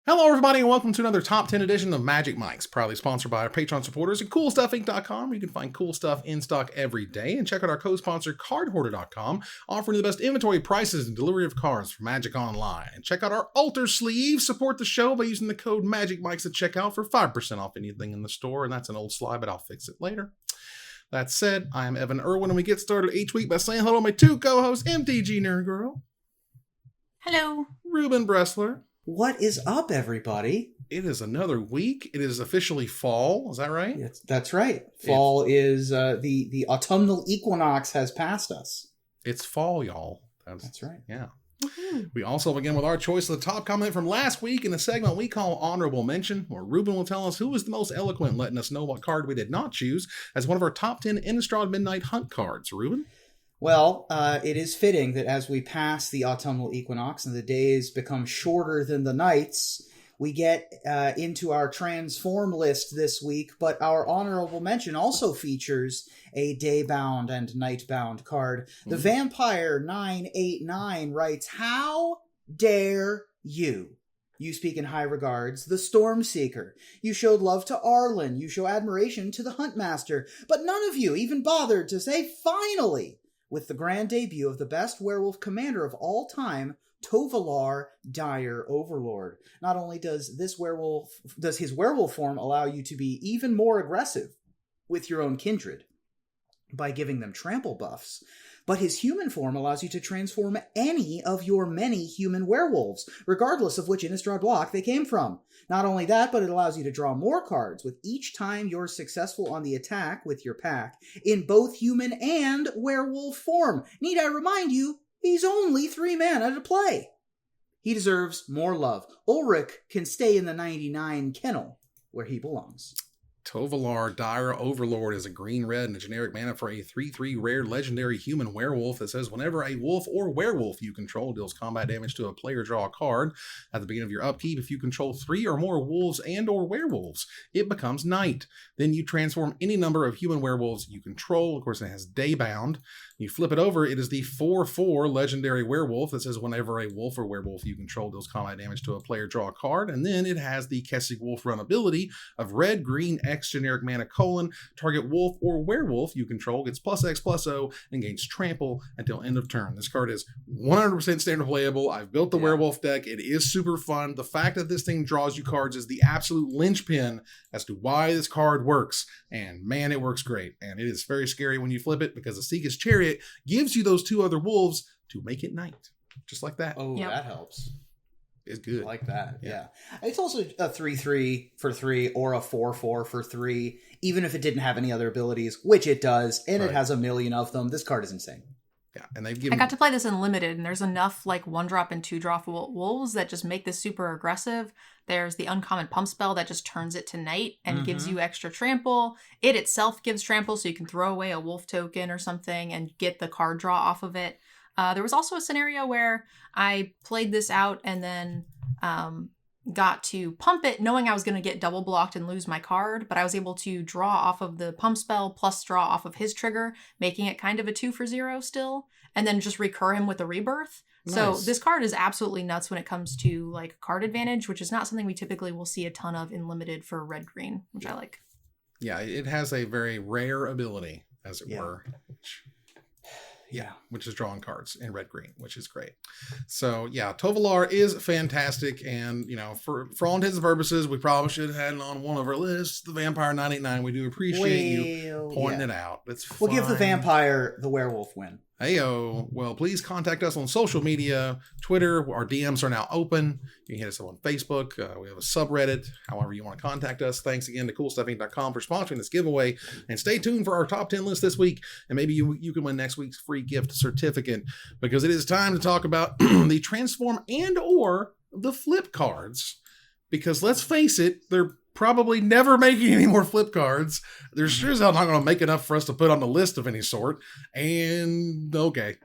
Hello, everybody, and welcome to another Top 10 edition of Magic Mics, proudly sponsored by our Patreon supporters at CoolStuffInc.com, where you can find cool stuff in stock every day, and check out our co-sponsor, CardHoarder.com, offering the best inventory prices and delivery of cards for Magic Online. And check out our Altar Sleeve. Support the show by using the code MAGICMICS at checkout for 5% off anything in the store, and that's an old slide, but I'll fix it later. That said, I am Evan Irwin, and we get started each week by saying hello to my two co-hosts, MTG Nerd Girl. Hello. Ruben Bressler. What is up, everybody? It is another week. It is officially fall. Is that right? That's right. Fall is the autumnal equinox has passed us. It's fall, y'all. That's right. Yeah. Mm-hmm. We also begin with our choice of the top comment from last week in a segment we call Honorable Mention, where Ruben will tell us who was the most eloquent, letting us know what card we did not choose as one of our top 10 Innistrad Midnight Hunt cards. Ruben? Well, it is fitting that as we pass the autumnal equinox and the days become shorter than the nights, we get into our transform list this week, but our honorable mention also features a day-bound and night-bound card. The Vampire 989 writes, "How dare you? You speak in high regards, the Stormseeker. You showed love to Arlen. You show admiration to the Huntmaster. But none of you even bothered to say finally, with the grand debut of the best werewolf commander of all time, Tovalar, Dire Overlord. Not only does his werewolf form allow you to be even more aggressive with your own kindred by giving them trample buffs, but his human form allows you to transform any of your many human werewolves, regardless of which Innistrad block they came from. Not only that, but it allows you to draw more cards with each time you're successful on the attack with your pack in both human and werewolf form. Need I remind you, he's only 3 mana to play. He deserves more love. Ulrich can stay in the 99 kennel where he belongs." Tovalar, Dire Overlord is a green-red and a generic mana for a 3/3 rare legendary human werewolf that says whenever a wolf or werewolf you control deals combat damage to a player, draw a card. At the beginning of your upkeep, if you control 3 or more wolves and or werewolves, it becomes night. Then you transform any number of human werewolves you control. Of course, it has day-bound. You flip it over, it is the 4/4 legendary werewolf that says whenever a wolf or werewolf you control deals combat damage to a player, draw a card. And then it has the Kessig Wolf Run ability of red, green, X generic mana : target wolf or werewolf you control gets +X/+0 and gains trample until end of turn. This card is 100% standard playable. I've built the werewolf deck. It is super fun. The fact that this thing draws you cards is the absolute linchpin as to why this card works. And man, it works great. And it is very scary when you flip it because the Seeker's Chariot gives you those 2 other wolves to make it night. Just like that. Oh, That helps. It's good. I like that. Yeah. It's also a 3/3 for 3 or a 4/4 for 3, even if it didn't have any other abilities, which it does, and It has a million of them. This card is insane. Yeah, and they've given. I got to play this in limited, and there's enough like 1-drop and 2-drop wolves that just make this super aggressive. There's the uncommon pump spell that just turns it to night and gives you extra trample. It itself gives trample, so you can throw away a wolf token or something and get the card draw off of it. There was also a scenario where I played this out and then got to pump it knowing I was going to get double blocked and lose my card, but I was able to draw off of the pump spell plus draw off of his trigger, making it kind of a 2 for 0 still, and then just recur him with a rebirth. Nice. So this card is absolutely nuts when it comes to like card advantage, which is not something we typically will see a ton of in limited for red-green, which I like. Yeah, it has a very rare ability, as it were. Which is drawing cards in red-green, which is great. So, Tovalar is fantastic. And, for all intents and purposes, we probably should have had it on one of our lists. The Vampire 989. We do appreciate you pointing it out. It's fine. We'll give the vampire the werewolf win. Heyo. Well, please contact us on social media. Twitter, our DMs are now open. You can hit us up on Facebook. We have a subreddit. However you want to contact us. Thanks again to CoolStuffInc.com for sponsoring this giveaway. And stay tuned for our top 10 list this week. And maybe you can win next week's free gift certificate, because it is time to talk about the transform and or the flip cards. Because let's face it, they're probably never making any more flip cards. They're sure as hell not going to make enough for us to put on the list of any sort. And okay.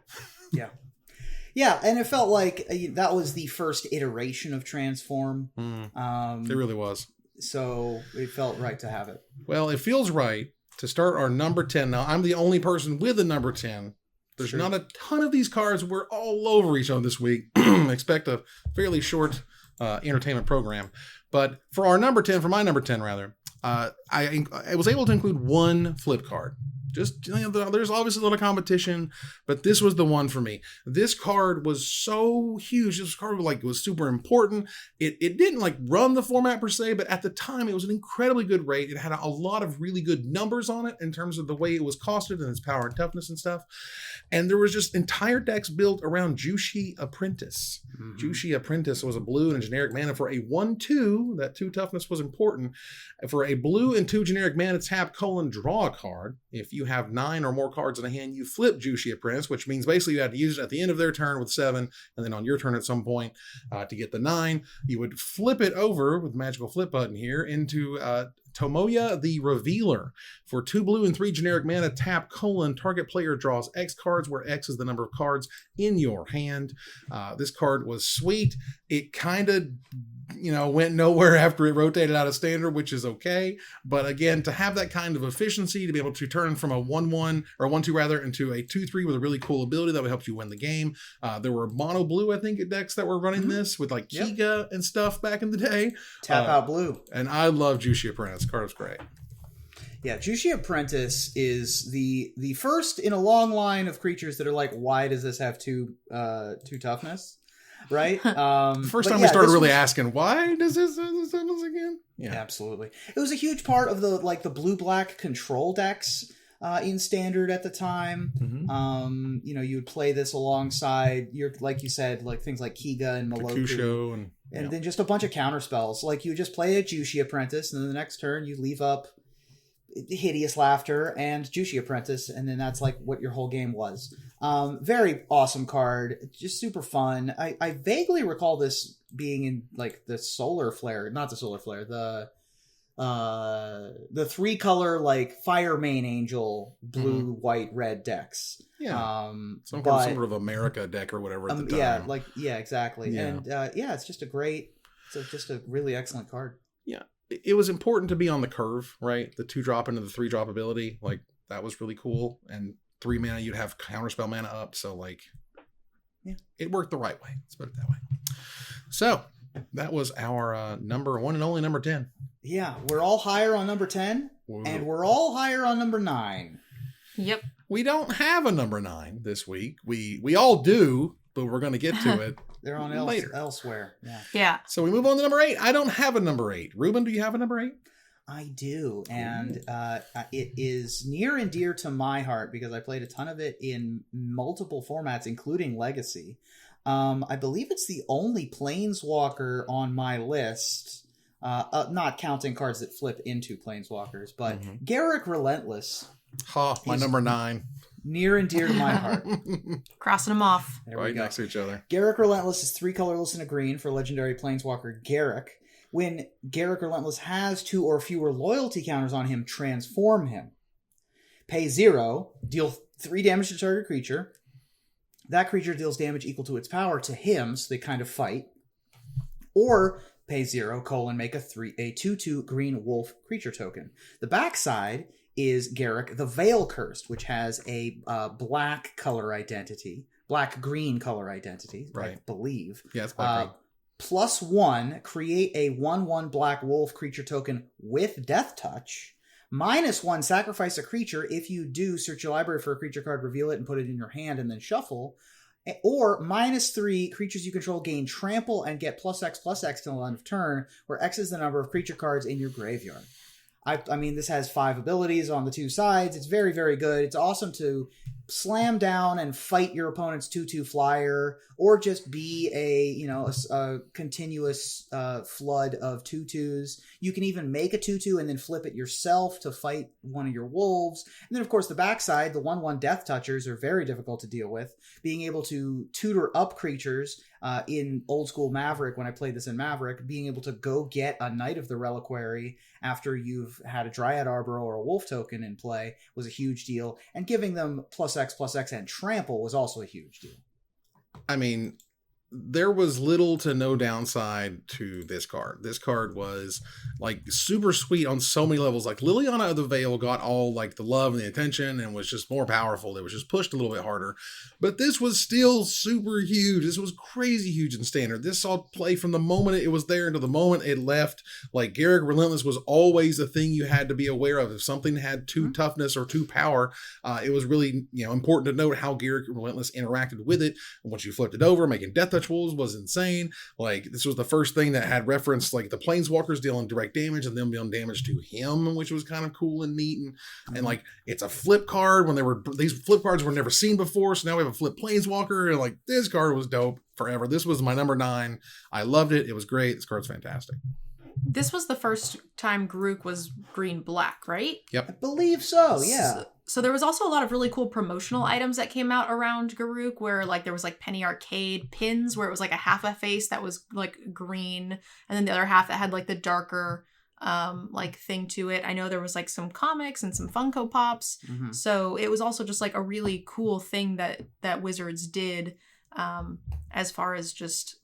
Yeah, and it felt like that was the first iteration of Transform. It really was. So it felt right to have it. Well, it feels right to start our number 10. Now, I'm the only person with a number 10. There's not a ton of these cards. We're all over each other this week. Expect a fairly short entertainment program. But for our number 10, for my number 10 rather, I was able to include one flip card. Just, there's obviously a lot of competition, but this was the one for me. This card was so huge. This card was super important. It didn't run the format per se, but at the time it was an incredibly good rate. It had a lot of really good numbers on it in terms of the way it was costed and its power and toughness and stuff. And there was just entire decks built around Jushi Apprentice. Mm-hmm. Jushi Apprentice was a blue and a generic mana for a 1/2. That 2 toughness was important. For a blue and 2 generic mana, tap, draw a card. If you have 9 or more cards in a hand, you flip Jushi Apprentice, which means basically you have to use it at the end of their turn with 7, and then on your turn at some point to get the 9. You would flip it over with the magical flip button here into Tomoya the Revealer. For 2 blue and 3 generic mana, tap, target player draws X cards, where X is the number of cards in your hand. This card was sweet. It kind of went nowhere after it rotated out of standard, which is okay. But again, to have that kind of efficiency, to be able to turn from a 1/1 or 1/2 rather into a 2/3 with a really cool ability that would help you win the game. There were mono blue, I think, decks that were running this with Kiga and stuff back in the day. Tap out blue. And I love Jushi Apprentice. Card was great. Yeah, Jushi Apprentice is the first in a long line of creatures that are why does this have two toughness? Right? First time we started really asking, why does this again? Yeah, absolutely. It was a huge part of the blue-black control decks in Standard at the time. Mm-hmm. You would play this alongside like you said, things like Kiga and Maloku. And then just a bunch of counter spells. You would just play a Jushi Apprentice, and then the next turn you leave up Hideous Laughter and Jushi Apprentice, and then that's what your whole game was. Very awesome card, just super fun. I vaguely recall this being in the Solar Flare, not the Solar Flare, the 3-color Fire Main Angel blue, white, red decks. Yeah, some sort of America deck or whatever at the time. Yeah, exactly. Yeah. And it's just just a really excellent card. Yeah. It was important to be on the curve, right? The 2-drop into the 3-drop ability, that was really cool. And 3 mana, you'd have counterspell mana up. So, it worked the right way. Let's put it that way. So, that was our number 1 and only number 10. Yeah, we're all higher on number 10, and we're all higher on number 9. Yep. We don't have a number 9 this week. We all do, but we're going to get to it. They're on later. Elsewhere. Yeah. So we move on to number 8. I don't have a number 8. Ruben, do you have a number 8? I do, and it is near and dear to my heart because I played a ton of it in multiple formats, including Legacy. I believe it's the only Planeswalker on my list, not counting cards that flip into Planeswalkers, but GARRUK Relentless. My number 9. Near and dear to my heart. Crossing them off. Right next to each other. GARRUK Relentless is 3 colorless and a green for legendary Planeswalker GARRUK. When GARRUK Relentless has 2 or fewer loyalty counters on him, transform him. Pay 0, deal 3 damage to target creature. That creature deals damage equal to its power to him, so they kind of fight. Or pay 0, make a 2/2 green wolf creature token. The backside is GARRUK the Veil Cursed, which has a black-green color identity, right. I believe. Yeah, it's black-green. +1, create a 1/1 black wolf creature token with Death Touch. -1, sacrifice a creature. If you do, search your library for a creature card, reveal it, and put it in your hand, and then shuffle. Or -3, creatures you control gain trample and get +X/+X till the end of turn, where X is the number of creature cards in your graveyard. I mean, this has 5 abilities on the 2 sides. It's very, very good. It's awesome to slam down and fight your opponent's 2/2 flyer, or just be a continuous flood of 2/2s. You can even make a 2/2 and then flip it yourself to fight one of your wolves. And then, of course, the backside, the 1/1 Death Touchers are very difficult to deal with. Being able to tutor up creatures in old school Maverick, when I played this in Maverick, being able to go get a Knight of the Reliquary after you've had a Dryad Arbor or a Wolf token in play was a huge deal. And giving them +X/+X and trample was also a huge deal. I mean, there was little to no downside to this card. This card was like super sweet on so many levels. Like Liliana of the Veil got all like the love and the attention and was just more powerful. It was just pushed a little bit harder, but this was still super huge. This was crazy huge in standard. This saw play from the moment it was there into the moment it left. Like GARRUK Relentless was always a thing you had to be aware of. If something had too toughness or too power, it was really, important to note how GARRUK Relentless interacted with it. And once you flipped it over, making Death Touch Wolves was insane. Like this was the first thing that had reference like the Planeswalkers dealing direct damage and them dealing damage to him, which was kind of cool and neat. And like it's a flip card when these flip cards were never seen before. So now we have a flip Planeswalker, and like this card was dope forever. This was my number 9. I loved it. It was great. This card's fantastic. This was the first time GARRUK was green-black, right? Yep. I believe so, yeah. So there was also a lot of really cool promotional items that came out around GARRUK, where like there was like Penny Arcade pins where it was like a half a face that was like green, and then the other half that had like the darker like thing to it. I know there was like some comics and some Funko Pops. Mm-hmm. So it was also just like a really cool thing that Wizards did as far as just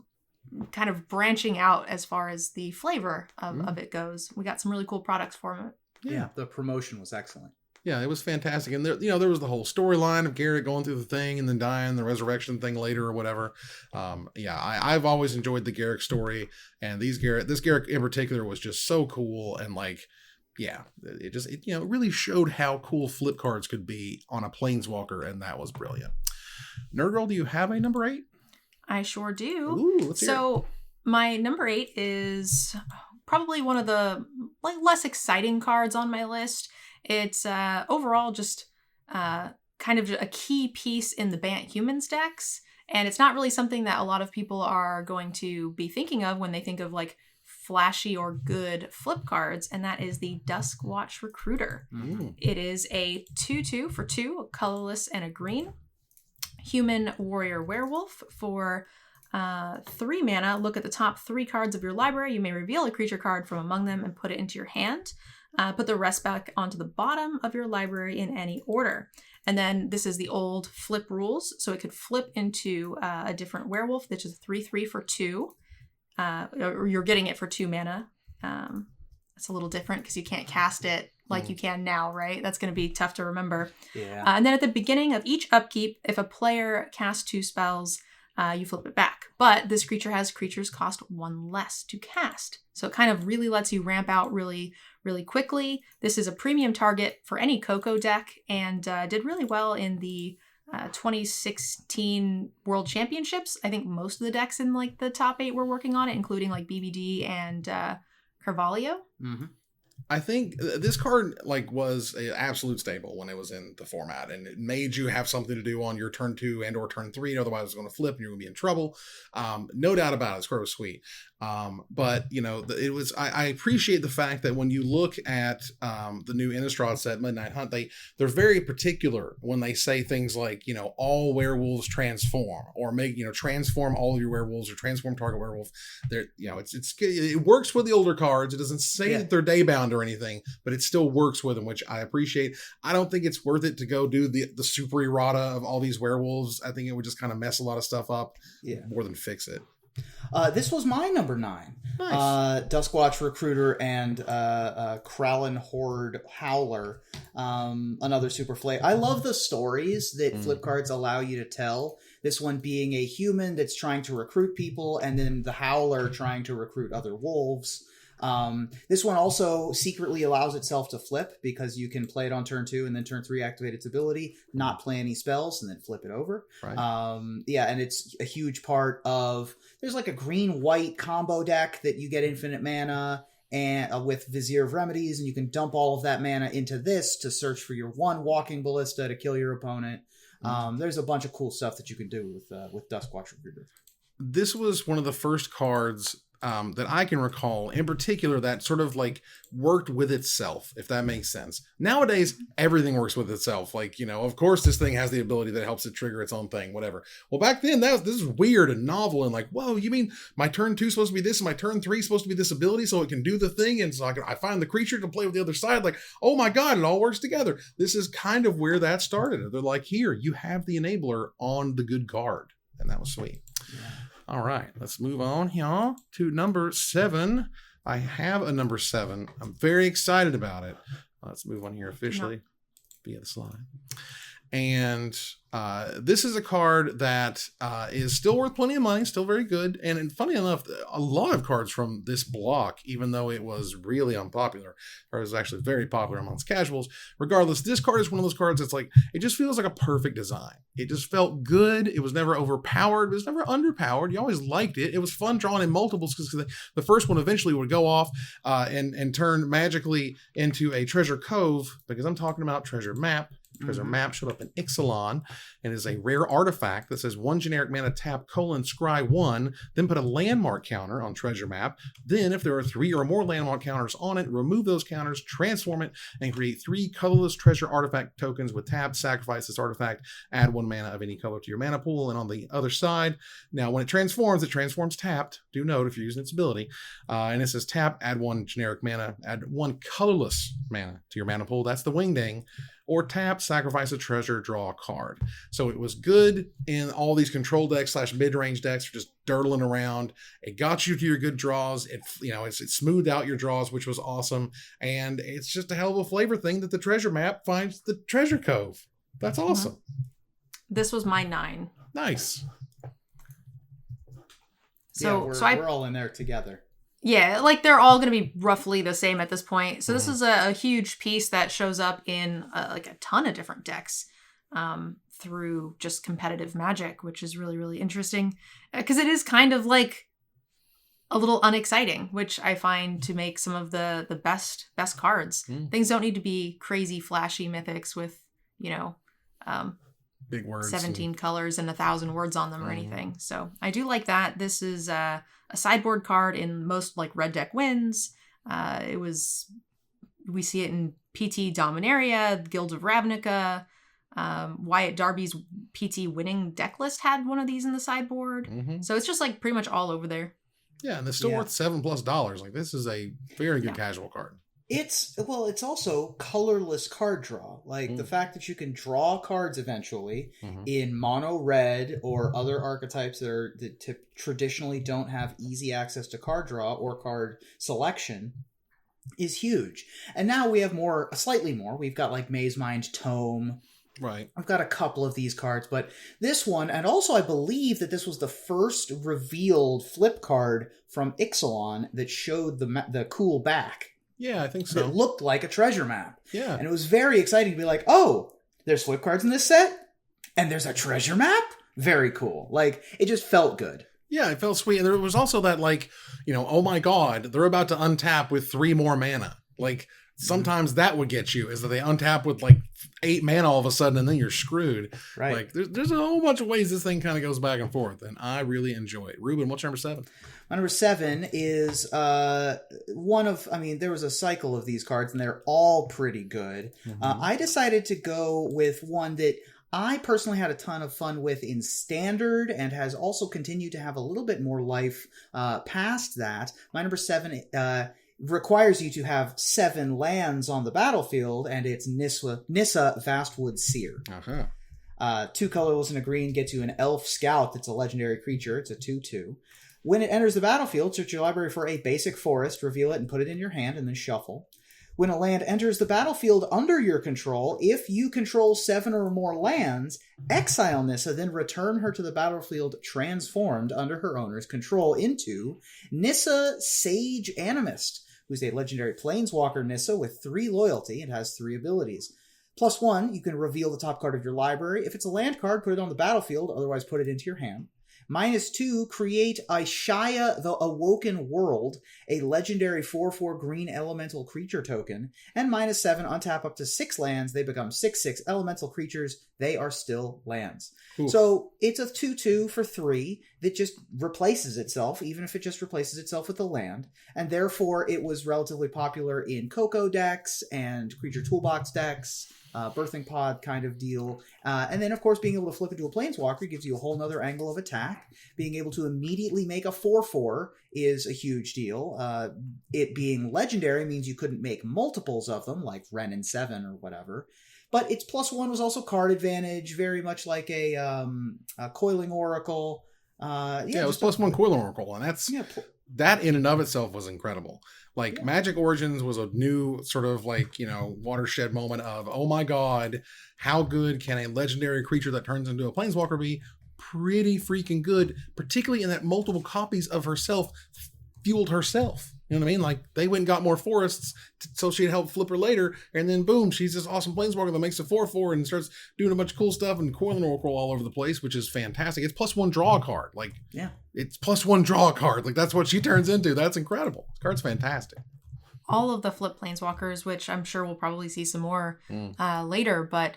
kind of branching out as far as the flavor of it goes. We got some really cool products for it. Yeah, the promotion was excellent. Yeah, it was fantastic. And there, there was the whole storyline of GARRUK going through the thing and then dying, the resurrection thing later or whatever. I've always enjoyed the GARRUK story, and this GARRUK in particular was just so cool. And like, yeah, it really showed how cool flip cards could be on a Planeswalker, and that was brilliant. Nerdgirl, do you have a number 8? I sure do. Ooh, let's hear it. My number 8 is probably one of the like less exciting cards on my list. It's overall just kind of a key piece in the Bant Humans decks, and it's not really something that a lot of people are going to be thinking of when they think of like flashy or good flip cards, and that is the Duskwatch Recruiter. It is a 2/2 for 2, a colorless and a green. Human Warrior Werewolf for 3 mana. Look at the top 3 cards of your library. You may reveal a creature card from among them and put it into your hand. Put the rest back onto the bottom of your library in any order. And then this is the old flip rules. So it could flip into a different werewolf, which is 3/3 for 2. Or you're getting it for 2 mana. It's a little different because you can't cast it like you can now, right? That's going to be tough to remember. Yeah. And then at the beginning of each upkeep, if a player casts 2 spells, you flip it back. But this creature has creatures cost 1 less to cast. So it kind of really lets you ramp out really, really quickly. This is a premium target for any Coco deck, and did really well in the 2016 World Championships. I think most of the decks in like the top 8 were working on it, including like BBD and Carvalho. Mm-hmm. I think this card like was an absolute staple when it was in the format, and it made you have something to do on your turn 2 and or turn 3. Otherwise, it's going to flip and you're going to be in trouble. No doubt about it. This card was sweet. But it was. I appreciate the fact that when you look at the new Innistrad set, Midnight Hunt, they're very particular when they say things like all werewolves transform, or make transform all of your werewolves, or transform target werewolf. They're it works with the older cards. It doesn't say that they're daybound or anything, but it still works with them, which I appreciate. I don't think it's worth it to go do the super errata of all these werewolves. I think it would just kind of mess a lot of stuff up more than fix it. This was my number 9. Nice. Duskwatch Recruiter and Kralin Horde Howler, another super flavor. I love the stories that flip cards allow you to tell. This one being a human that's trying to recruit people, and then the Howler trying to recruit other wolves. This one also secretly allows itself to flip, because you can play it on turn 2 and then turn 3 activate its ability, not play any spells, and then flip it over. Right. And it's a huge part of, there's like a green-white combo deck that you get infinite mana and with Vizier of Remedies, and you can dump all of that mana into this to search for your 1 Walking Ballista to kill your opponent. There's a bunch of cool stuff that you can do with Duskwatch Recruiter. This was one of the first cards that I can recall in particular that sort of like worked with itself, if that makes sense. Nowadays, everything works with itself. Like, of course this thing has the ability that helps it trigger its own thing, whatever. Well, back then this is weird and novel, and like, whoa, you mean my turn 2 is supposed to be this and my turn 3 is supposed to be this ability so it can do the thing, and so I find the creature to play with the other side. Like, oh my God, it all works together. This is kind of where that started. They're like, here, you have the enabler on the good card. And that was sweet. Yeah. All right, let's move on here to number 7. I have a number 7. I'm very excited about it. Let's move on here officially via the slide. And this is a card that is still worth plenty of money, still very good. And funny enough, a lot of cards from this block, even though it was really unpopular, or it was actually very popular amongst casuals, regardless, this card is one of those cards that's like, it just feels like a perfect design. It just felt good. It was never overpowered. It was never underpowered. You always liked it. It was fun drawing in multiples because the first one eventually would go off and turn magically into a treasure cove, because I'm talking about treasure map. Treasure map showed up in Ixalan and is a rare artifact that says 1 generic mana tap : scry 1, then put a landmark counter on treasure map. Then if there are 3 or more landmark counters on it, remove those counters, transform it, and create 3 colorless treasure artifact tokens with tap. Sacrifice this artifact, add 1 mana of any color to your mana pool. And on the other side, now when it transforms tapped. Do note if you're using its ability. And it says tap, add 1 generic mana, add 1 colorless mana to your mana pool. That's the wingding. Or tap, sacrifice a treasure, draw a card. So it was good in all these control decks / mid-range decks for just dirtling around. It got you to your good draws. It smoothed out your draws, which was awesome. And it's just a hell of a flavor thing that the treasure map finds the treasure cove. That's awesome. This was my 9. Nice. So we're all in there together. Yeah, like they're all going to be roughly the same at this point. So this is a huge piece that shows up in like a ton of different decks through just competitive Magic, which is really, really interesting because it is kind of like a little unexciting, which I find to make some of the best cards. Things don't need to be crazy, flashy mythics with, big words, 17 colors and 1,000 words on them or anything. So I do like that. This is a sideboard card in most like red deck wins. We see it in PT Dominaria, Guild of Ravnica. Wyatt Darby's PT winning deck list had one of these in the sideboard. So it's just like pretty much all over there. Yeah, and it's still worth $7+. Like this is a very good casual card. It's also colorless card draw. Like the fact that you can draw cards eventually in mono red or other archetypes that traditionally don't have easy access to card draw or card selection is huge. And now we have slightly more. We've got like Maze Mind Tome. Right. I've got a couple of these cards, but this one, and also I believe that this was the first revealed flip card from Ixalan that showed the cool back. Yeah, I think so. It looked like a treasure map. Yeah. And it was very exciting to be like, oh, there's flip cards in this set? And there's a treasure map? Very cool. Like, it just felt good. Yeah, it felt sweet. And there was also that, like, oh my God, they're about to untap with 3 more mana. Like, sometimes that would get you, is that they untap with, like, 8 mana all of a sudden, and then you're screwed. Right. Like, there's a whole bunch of ways this thing kind of goes back and forth, and I really enjoy it. Ruben, what's your number 7? My number 7 is there was a cycle of these cards, and they're all pretty good. I decided to go with one that I personally had a ton of fun with in Standard, and has also continued to have a little bit more life past that. My number 7 requires you to have 7 lands on the battlefield, and it's Nissa Vastwood Seer. 2 colorless and a green gets you an Elf Scout that's a legendary creature. It's a 2/2. When it enters the battlefield, search your library for a basic forest, reveal it, and put it in your hand, and then shuffle. When a land enters the battlefield under your control, if you control 7 or more lands, exile Nissa, then return her to the battlefield transformed under her owner's control into Nissa Sage Animist, who's a legendary planeswalker Nissa with 3 loyalty and has 3 abilities. +1, you can reveal the top card of your library. If it's a land card, put it on the battlefield, otherwise put it into your hand. -2, create Ishaya the Awoken World, a legendary 4/4 green elemental creature token. And -7, untap up to 6 lands. They become 6/6 elemental creatures. They are still lands. Ooh. So it's a 2/2 for 3 that just replaces itself, even if it just replaces itself with a land. And therefore, it was relatively popular in Coco decks and Creature Toolbox decks. Birthing pod kind of deal. And then, of course, being able to flip into a planeswalker gives you a whole nother angle of attack. Being able to immediately make a 4/4 is a huge deal. It being legendary means you couldn't make multiples of them, like Wrenn and 7 or whatever. But its +1 was also card advantage, very much like a Coiling Oracle. It was +1 Coiling Oracle, and that's that in and of itself was incredible. Like Magic Origins was a new sort of like, watershed moment of, oh my god, how good can a legendary creature that turns into a planeswalker be? Pretty freaking good, particularly in that multiple copies of herself fueled herself. You know what I mean? Like, they went and got more forests so she'd help flip her later, and then boom, she's this awesome planeswalker that makes a 4/4 and starts doing a bunch of cool stuff and coiling Oracle all over the place, which is fantastic. It's +1 draw a card. Like, it's +1 draw a card. Like, that's what she turns into. That's incredible. This card's fantastic. All of the flip planeswalkers, which I'm sure we'll probably see some more later, but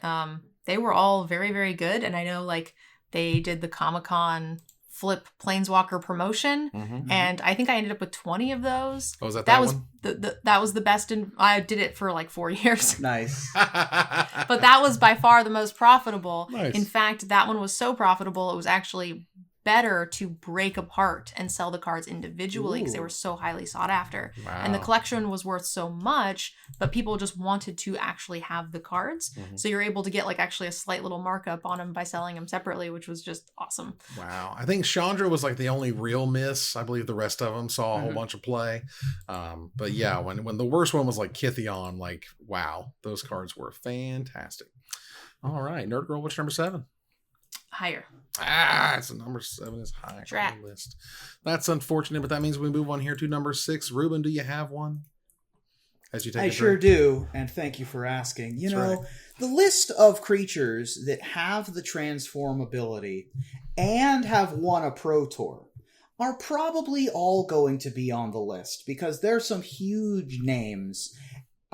they were all very, very good. And I know, like, they did the Comic-Con flip planeswalker promotion, and I think I ended up with 20 of those. Oh, was that was one? That was the best, and I did it for like 4 years. Nice. But that was by far the most profitable. Nice. In fact, that one was so profitable, it was actually better to break apart and sell the cards individually because they were so highly sought after. Wow. And the collection was worth so much, but people just wanted to actually have the cards. So you're able to get like actually a slight little markup on them by selling them separately, which was just awesome. Wow. I think Chandra was like the only real miss. I believe the rest of them saw a whole bunch of play. But yeah, when the worst one was like Kithion, like, wow, those cards were fantastic. All right. Nerd Girl, what's number 7? Higher. It's a number 7 is high Drat. on the list. That's unfortunate, but that means we move on here to number 6. Ruben, do you have one? As you take I a sure drink? do, and thank you for asking. Right. The list of creatures that have the transform ability and have won a Pro Tour are probably all going to be on the list because there's some huge names.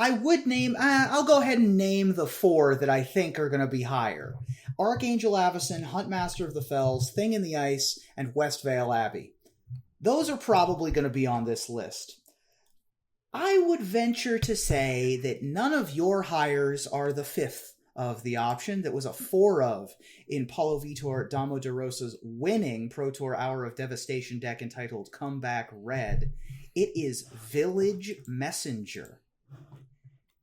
I'll go ahead and name the 4 that I think are going to be higher. Archangel AVACYN, Huntmaster of the Fells, Thing in the Ice, and Westvale Abbey. Those are probably going to be on this list. I would venture to say that none of your hires are the 5th of the option that was a 4 of in Paulo Vitor Damo de Rosa's winning Pro Tour Hour of Devastation deck entitled Comeback Red. It is Village Messenger.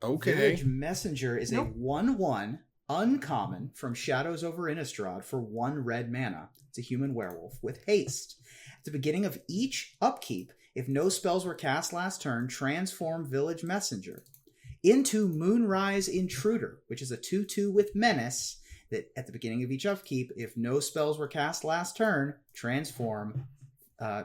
Okay. Village Messenger is a 1/1 uncommon from Shadows over Innistrad for 1 red mana. It's a human werewolf with haste. At the beginning of each upkeep, if no spells were cast last turn, transform Village Messenger into Moonrise Intruder, which is a 2/2 with menace that at the beginning of each upkeep, if no spells were cast last turn, transform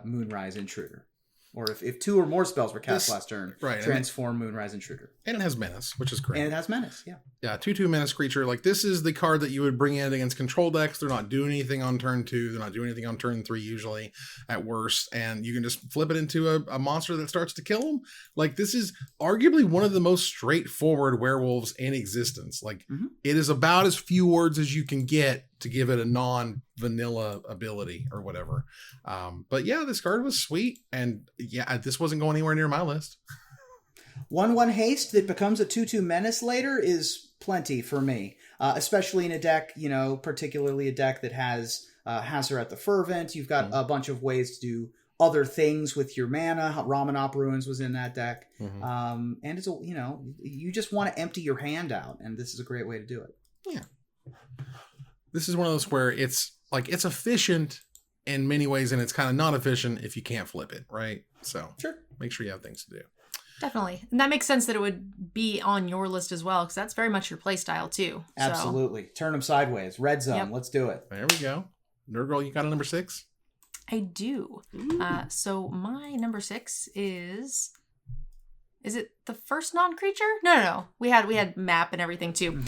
Moonrise Intruder. Or if 2 or more spells were cast last turn, transform Moonrise Intruder. And it has menace, which is great. And it has menace, yeah. Yeah, 2/2 menace creature. Like, this is the card that you would bring in against control decks. They're not doing anything on turn 2. They're not doing anything on turn 3 usually, at worst. And you can just flip it into a monster that starts to kill them. Like, this is arguably one of the most straightforward werewolves in existence. Like, it is about as few words as you can get to give it a non-vanilla ability or whatever. But yeah, this card was sweet. And yeah, this wasn't going anywhere near my list. 1/1 haste that becomes a 2/2 menace later is plenty for me, especially in a deck, particularly a deck that has her at the Fervent. You've got a bunch of ways to do other things with your mana. Ramanop Ruins was in that deck. And it's you just want to empty your hand out, and this is a great way to do it. Yeah. This is one of those where it's efficient in many ways, and it's kind of not efficient if you can't flip it, right? So make sure you have things to do. Definitely. And that makes sense that it would be on your list as well, because that's very much your play style too. Absolutely. Turn them sideways. Red zone. Yep. Let's do it. There we go. Nerd Girl, you got a number 6? I do. So my number 6 is it the first non-creature? No. We had map and everything too.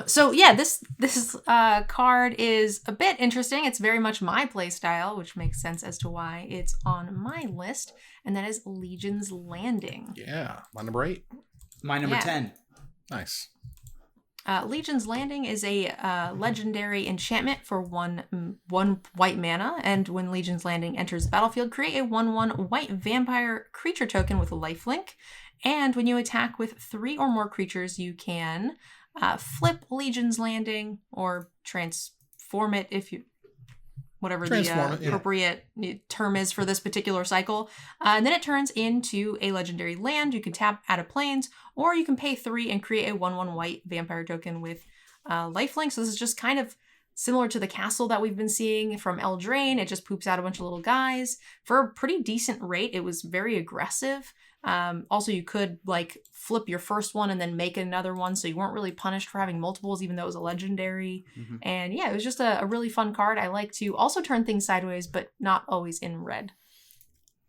So yeah, this card is a bit interesting. It's very much my play style, which makes sense as to why it's on my list, and that is Legion's Landing. Yeah, my number 8. My number 10. Nice. Legion's Landing is a legendary enchantment for one white mana, and when Legion's Landing enters the battlefield, create a 1/1 white vampire creature token with a lifelink. And when you attack with 3 or more creatures, you can flip Legion's Landing or transform it if you... whatever the appropriate term is for this particular cycle. And then it turns into a legendary land. You can tap, add a plains, or you can pay 3 and create a 1/1 white vampire token with lifelink. So this is just kind of Similar to the castle that we've been seeing from Eldraine, it just poops out a bunch of little guys. For a pretty decent rate, it was very aggressive. Also, you could like flip your first one and then make another one, so you weren't really punished for having multiples, even though it was a legendary. And yeah, it was just a really fun card. I like to also turn things sideways, but not always in red.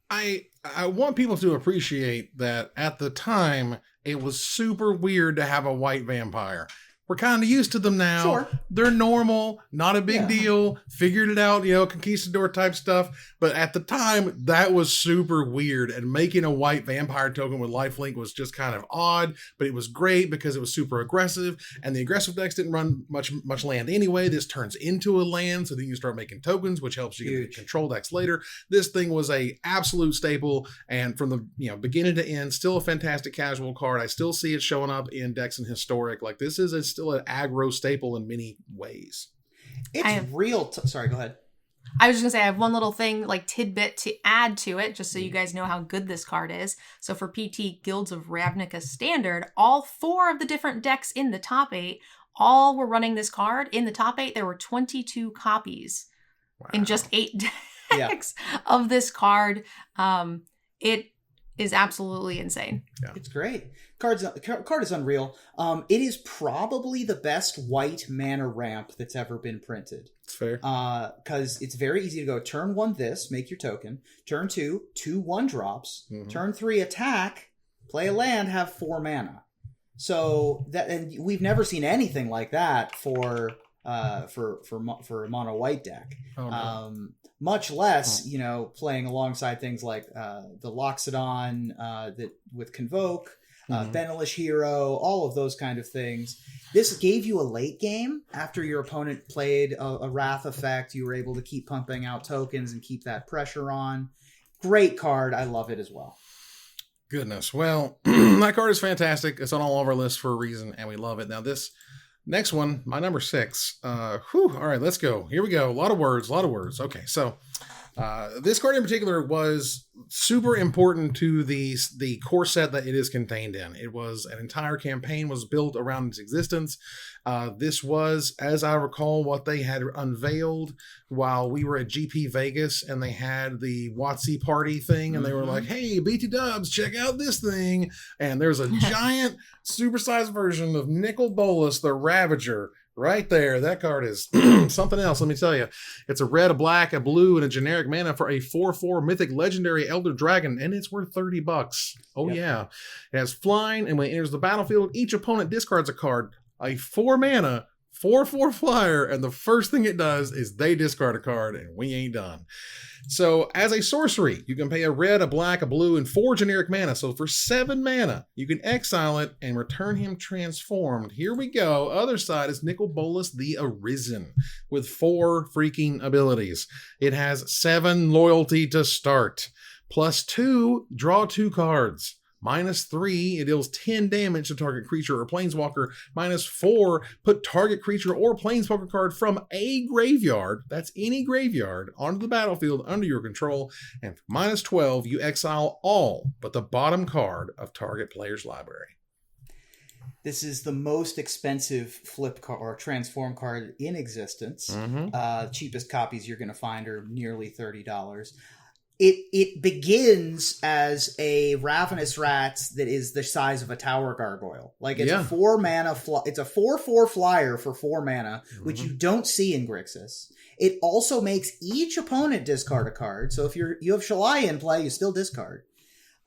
I want people to appreciate that at the time, it was super weird to have a white vampire. We're kind of used to them now. Sure. They're normal, not a big deal. Figured it out, conquistador type stuff. But at the time, that was super weird. And making a white vampire token with lifelink was just kind of odd. But it was great because it was super aggressive. And the aggressive decks didn't run much land anyway. This turns into a land, so then you start making tokens, which helps you get control decks later. This thing was a absolute staple. And from the beginning to end, still a fantastic casual card. I still see it showing up in decks and historic. Like this is still an aggro staple in many ways. It's real. Sorry, go ahead. I was just gonna say I have one little thing, like tidbit to add to it, just so you guys know how good this card is. So for PT Guilds of Ravnica Standard, all 4 of the different decks in the top 8, all were running this card. In the top 8, there were 22 copies in just 8 decks of this card. It is absolutely insane. Yeah. It's great. Card is unreal. It is probably the best white mana ramp that's ever been printed. It's fair. Because it's very easy to go turn 1 this, make your token. Turn 2, 2 1-drops. Turn 3 attack, play a land, have 4 mana. So that, and we've never seen anything like that for a mono white deck. Oh, no. Much less, playing alongside things like the Loxodon that with Convoke, Benelish Hero, all of those kind of things. This gave you a late game after your opponent played a Wrath effect. You were able to keep pumping out tokens and keep that pressure on. Great card. I love it as well. Goodness. Well, that card is fantastic. It's on all of our lists for a reason, and we love it. Now, this next one, my number 6. All right, let's go. Here we go. A lot of words. Okay, so this card in particular was super important to the core set that it is contained in. It was an entire campaign was built around its existence. This was, as I recall, what they had unveiled while we were at GP Vegas, and they had the WotC party thing, and they were like, hey, BT Dubs, check out this thing. And there's a giant supersized version of Nicol Bolas, the Ravager, right there. That card is something else, let me tell you. It's a red, a black, a blue, and a generic mana for a 4/4 mythic legendary Elder Dragon, and it's worth $30. Oh, yeah. It has flying, and when it enters the battlefield, each opponent discards a card, a 4 mana, 4/4 flyer, and the first thing it does is they discard a card, and we ain't done. So as a sorcery, you can pay a red, a black, a blue, and 4 generic mana. So for 7 mana, you can exile it and return him transformed. Here we go. Other side is Nicol Bolas the Arisen with 4 freaking abilities. It has 7 loyalty to start. +2, draw 2 cards. -3, it deals 10 damage to target creature or planeswalker. -4, put target creature or planeswalker card from a graveyard, that's any graveyard, onto the battlefield under your control. And for -12, you exile all but the bottom card of target player's library. This is the most expensive flip card or transform card in existence. Cheapest copies you're going to find are nearly $30. It begins as a Ravenous Rat that is the size of a Tower Gargoyle. Like it's a 4 mana, it's a 4/4 flyer for 4 mana, which you don't see in Grixis. It also makes each opponent discard a card. So if you have Shalai in play, you still discard.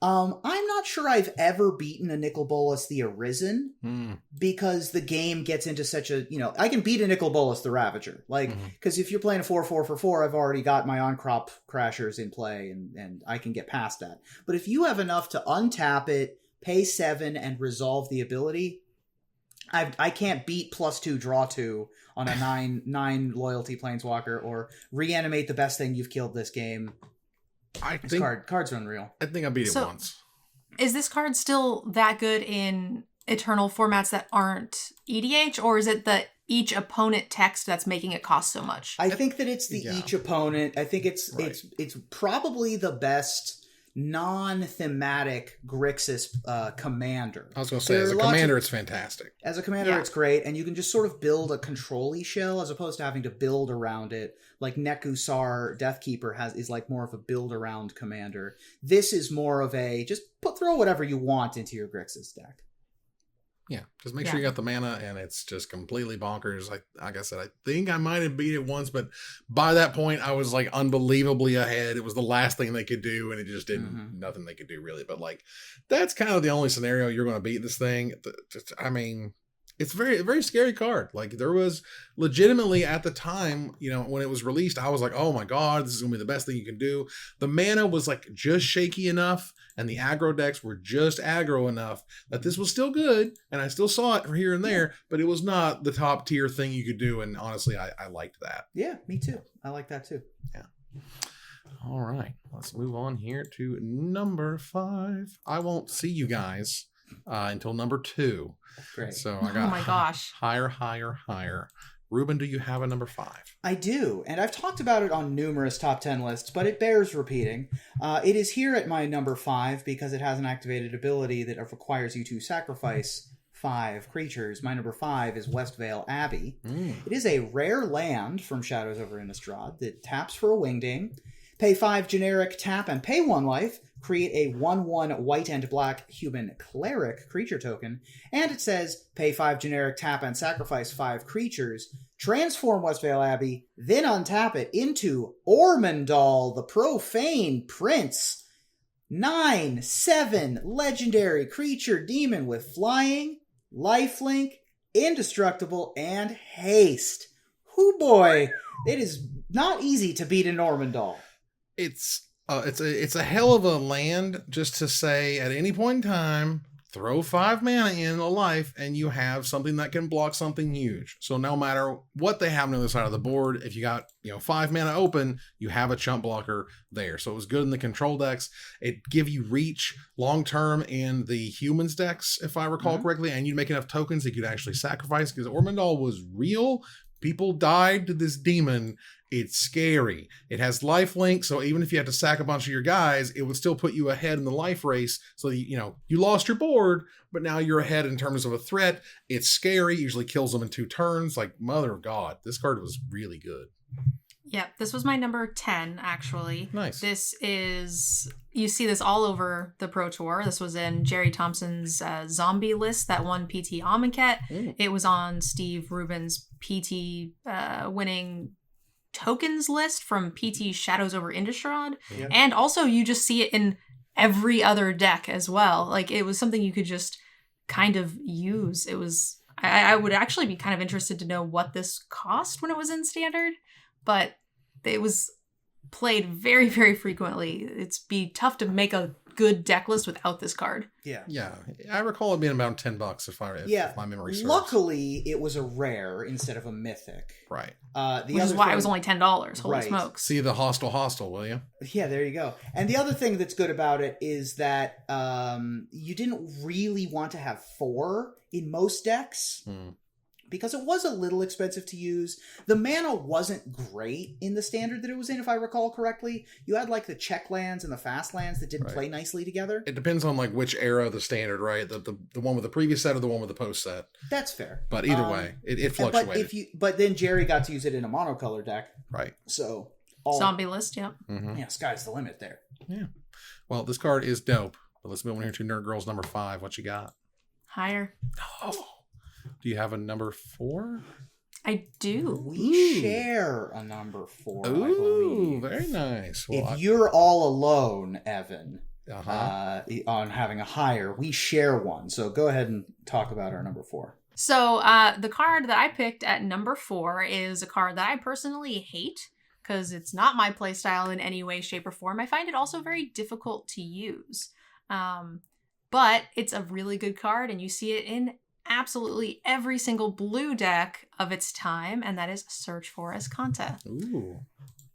I'm not sure I've ever beaten a Nicol Bolas the Arisen because the game gets into such a, I can beat a Nicol Bolas the Ravager. Like, because if you're playing a 4/4 for 4, I've already got my on-crop crashers in play and I can get past that. But if you have enough to untap it, pay 7 and resolve the ability, I can't beat +2, draw 2 on a 9 loyalty planeswalker or reanimate the best thing you've killed this game. Cards are unreal. I think I beat it once. Is this card still that good in Eternal formats that aren't EDH, or is it the each opponent text that's making it cost so much? I think that it's the each opponent. I think it's probably the best non-thematic Grixis commander. I was going to say, as a commander, it's fantastic. As a commander, it's great, and you can just sort of build a control-y shell as opposed to having to build around it. Like Nekusar Deathkeeper is like more of a build-around commander. This is more of a just throw whatever you want into your Grixis deck. Yeah, just make sure you got the mana, and it's just completely bonkers. Like I said, I think I might have beat it once, but by that point, I was like unbelievably ahead. It was the last thing they could do, and it just didn't, nothing they could do really. But like, that's kind of the only scenario you're going to beat this thing. I mean, it's a very scary card. Like, there was legitimately at the time, you know, when it was released, I was like, oh my God, this is going to be the best thing you can do. The mana was like just shaky enough, and the aggro decks were just aggro enough that this was still good, and I still saw it here and there, but it was not the top tier thing you could do, and honestly, I liked that. Yeah, me too. I like that too. Yeah. All right, let's move on here to number 5. I won't see you guys until number 2. Great. So I got oh my gosh. higher. Ruben, do you have a number 5? I do, and I've talked about it on numerous top 10 lists, but it bears repeating. It is here at my number 5 because it has an activated ability that requires you to sacrifice 5 creatures. My number 5 is Westvale Abbey. It is a rare land from Shadows over Innistrad that taps for a Wingding. Pay 5 generic tap and pay 1 life. Create a 1/1 white and black human cleric creature token. And it says, pay 5 generic tap and sacrifice 5 creatures. Transform Westvale Abbey, then untap it into Ormondal, the Profane Prince. 9/7 legendary creature demon with flying, lifelink, indestructible, and haste. Hoo boy, it is not easy to beat an Ormondal. It's a hell of a land just to say at any point in time, throw 5 mana in a life and you have something that can block something huge. So no matter what they have on the other side of the board, if you got 5 mana open, you have a chump blocker there. So it was good in the control decks. It give you reach long term in the humans decks, if I recall correctly, and you'd make enough tokens that you could actually sacrifice, because Ormondal was real. People died to this demon. It's scary. It has lifelink, so even if you have to sack a bunch of your guys, it would still put you ahead in the life race. So you lost your board, but now you're ahead in terms of a threat. It's scary. Usually kills them in 2 turns. Like, mother of God, this card was really good. Yep, this was my number 10, actually. Nice. You see this all over the Pro Tour. This was in Jerry Thompson's zombie list that won PT Amonkhet. It was on Steve Rubin's PT winning tokens list from PT Shadows over Innistrad. Yep. And also you just see it in every other deck as well. Like, it was something you could just kind of use. It was, I would actually be kind of interested to know what this cost when it was in Standard, but it was played very, very frequently. It'd be tough to make a good deck list without this card. Yeah. I recall it being about $10 if my memory serves. Luckily, it was a rare instead of a mythic. Right. Which is why it was only $10. Holy smokes. See the hostile, will you? Yeah, there you go. And the other thing that's good about it is that you didn't really want to have 4 in most decks. Because it was a little expensive to use. The mana wasn't great in the Standard that it was in, if I recall correctly. You had like the check lands and the fast lands that didn't play nicely together. It depends on like which era of the Standard, right? The one with the previous set or the one with the post set. That's fair. But either way, it fluctuated. But then Jerry got to use it in a monocolor deck. Right. So zombie list, yeah. Yeah, sky's the limit there. Yeah. Well, this card is dope. But let's move on here to Nerd Girls number 5. What you got? Higher. Oh. Do you have a number 4? I do. We share a number 4, I believe. Very nice. Well, if you're all alone, Evan, on having a higher, we share one. So go ahead and talk about our number 4. So the card that I picked at number 4 is a card that I personally hate because it's not my playstyle in any way, shape, or form. I find it also very difficult to use. But it's a really good card, and you see it in absolutely every single blue deck of its time, and that is Search for Azcanta. Ooh.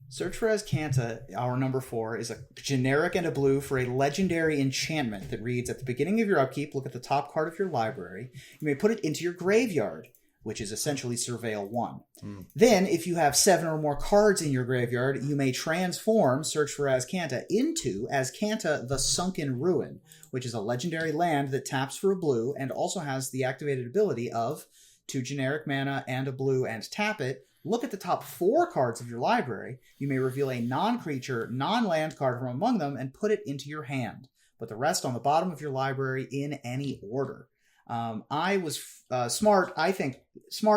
Search for Azcanta, our number 4, is a generic and a blue for a legendary enchantment that reads, at the beginning of your upkeep, look at the top card of your library. You may put it into your graveyard. which is essentially Surveil 1. Mm. Then, if you have 7 or more cards in your graveyard, you may transform Search for Azcanta into Azcanta the Sunken Ruin, which is a legendary land that taps for a blue and also has the activated ability of 2 generic mana and a blue and tap it. Look at the top 4 cards of your library. You may reveal a non-creature, non-land card from among them and put it into your hand. Put the rest on the bottom of your library in any order. I was smart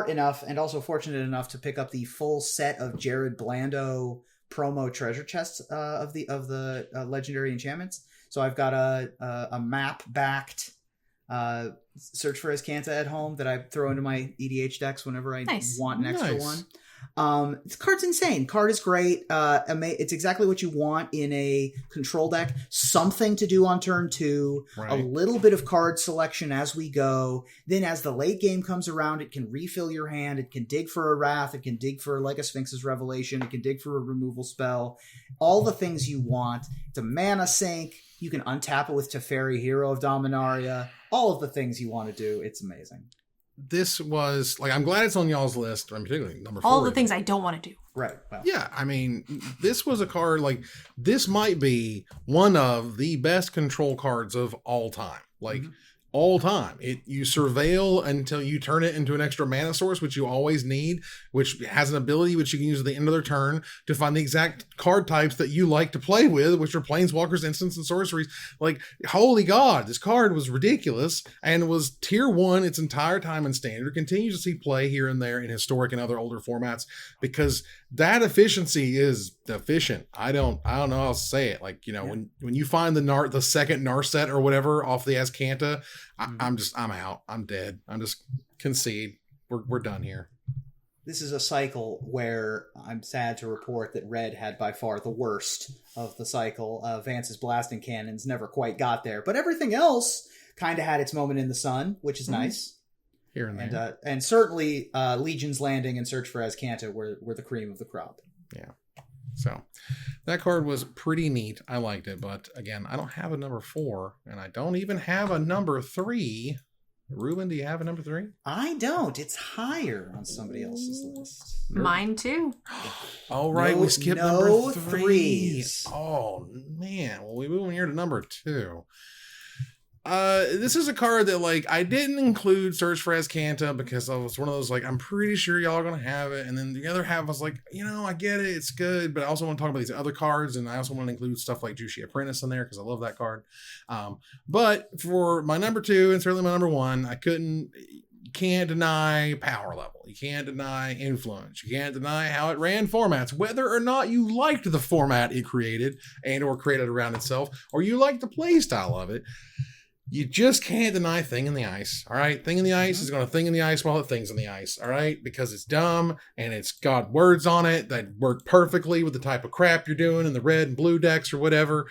enough and also fortunate enough to pick up the full set of Jared Blando promo treasure chests of the legendary enchantments. So I've got a map-backed Search for Azcanta at home that I throw into my EDH decks whenever I want an extra one. This card's insane. Card is great. It's exactly what you want in a control deck. Something to do on turn 2. Right. A little bit of card selection as we go. Then as the late game comes around, it can refill your hand. It can dig for a Wrath. It can dig for like a Sphinx's Revelation. It can dig for a removal spell. All the things you want. It's a mana sink. You can untap it with Teferi, Hero of Dominaria. All of the things you want to do. It's amazing. This was like, I'm glad it's on y'all's list, and particularly number 4. All the things I don't want to do. Right. Well. Yeah, I mean, this was a card like this might be one of the best control cards of all time. Like all time. You surveil until you turn it into an extra mana source, which you always need, which has an ability which you can use at the end of their turn to find the exact card types that you like to play with, which are planeswalkers, instants, and sorceries. Like, holy God, this card was ridiculous and was tier 1 its entire time in Standard. Continues to see play here and there in Historic and other older formats because that efficiency is efficient. I don't know how to say it. Like, you know, when you find the second Narset or whatever off the Azcanta, I'm out. I'm dead. I'm just concede. We're done here. This is a cycle where I'm sad to report that Red had by far the worst of the cycle. Vance's blasting cannons never quite got there, but everything else kind of had its moment in the sun, which is nice. Here and there. And certainly Legion's Landing and Search for Azcanta were the cream of the crop. Yeah. So that card was pretty neat. I liked it, but again, I don't have a number 4, and I don't even have a number 3. Ruben, do you have a number 3? I don't. It's higher on somebody else's list. Mine too. All right, we skipped no number 3. threes. Oh man, well we move on here to number 2. This is a card that, like, I didn't include Search for Azcanta because I was one of those, like, I'm pretty sure y'all are going to have it. And then the other half was like, you know, I get it. It's good. But I also want to talk about these other cards. And I also want to include stuff like Jushi Apprentice in there because I love that card. But for my number 2 and certainly my number 1, you can't deny power level. You can't deny influence. You can't deny how it ran formats, whether or not you liked the format it created and or created around itself, or you liked the play style of it. You just can't deny Thing in the Ice, all right? Thing in the Ice is going to Thing in the Ice while it things in the ice, all right? Because it's dumb, and it's got words on it that work perfectly with the type of crap you're doing in the red and blue decks or whatever.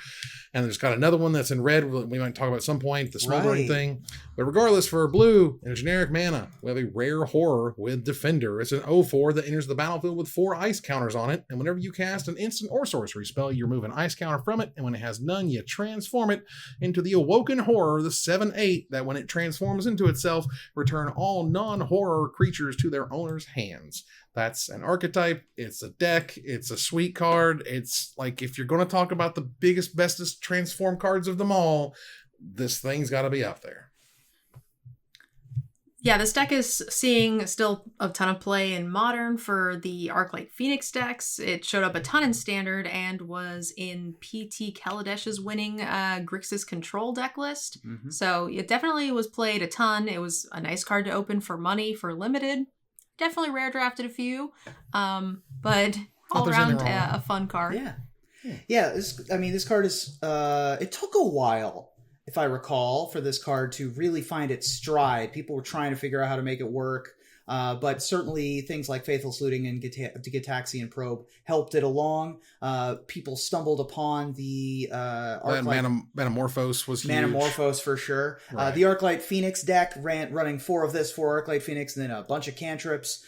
And there's got another one that's in red we might talk about at some point, the Smoldering thing. But regardless, for blue and generic mana, we have a rare horror with Defender. It's an 0/4 that enters the battlefield with 4 ice counters on it. And whenever you cast an instant or sorcery spell, you remove an ice counter from it. And when it has none, you transform it into the Awoken Horror, the 7/8, that when it transforms into itself, return all non-horror creatures to their owner's hands. That's an archetype. It's a deck. It's a sweet card. It's like, if you're going to talk about the biggest, bestest transform cards of them all, this thing's got to be up there. Yeah, this deck is seeing still a ton of play in Modern for the Arclight Phoenix decks. It showed up a ton in Standard and was in PT Kaladesh's winning Grixis Control deck list. Mm-hmm. So it definitely was played a ton. It was a nice card to open for money for Limited. Definitely rare drafted a few, but all around a fun card. Yeah. This card is. It took a while, if I recall, for this card to really find its stride. People were trying to figure out how to make it work, but certainly things like Faithless Looting and Gitaxian Probe helped it along. People stumbled upon the Manamorphose was huge. Manamorphose for sure. Right. The Arclight Phoenix deck running 4 of this, 4 Arclight Phoenix, and then a bunch of cantrips.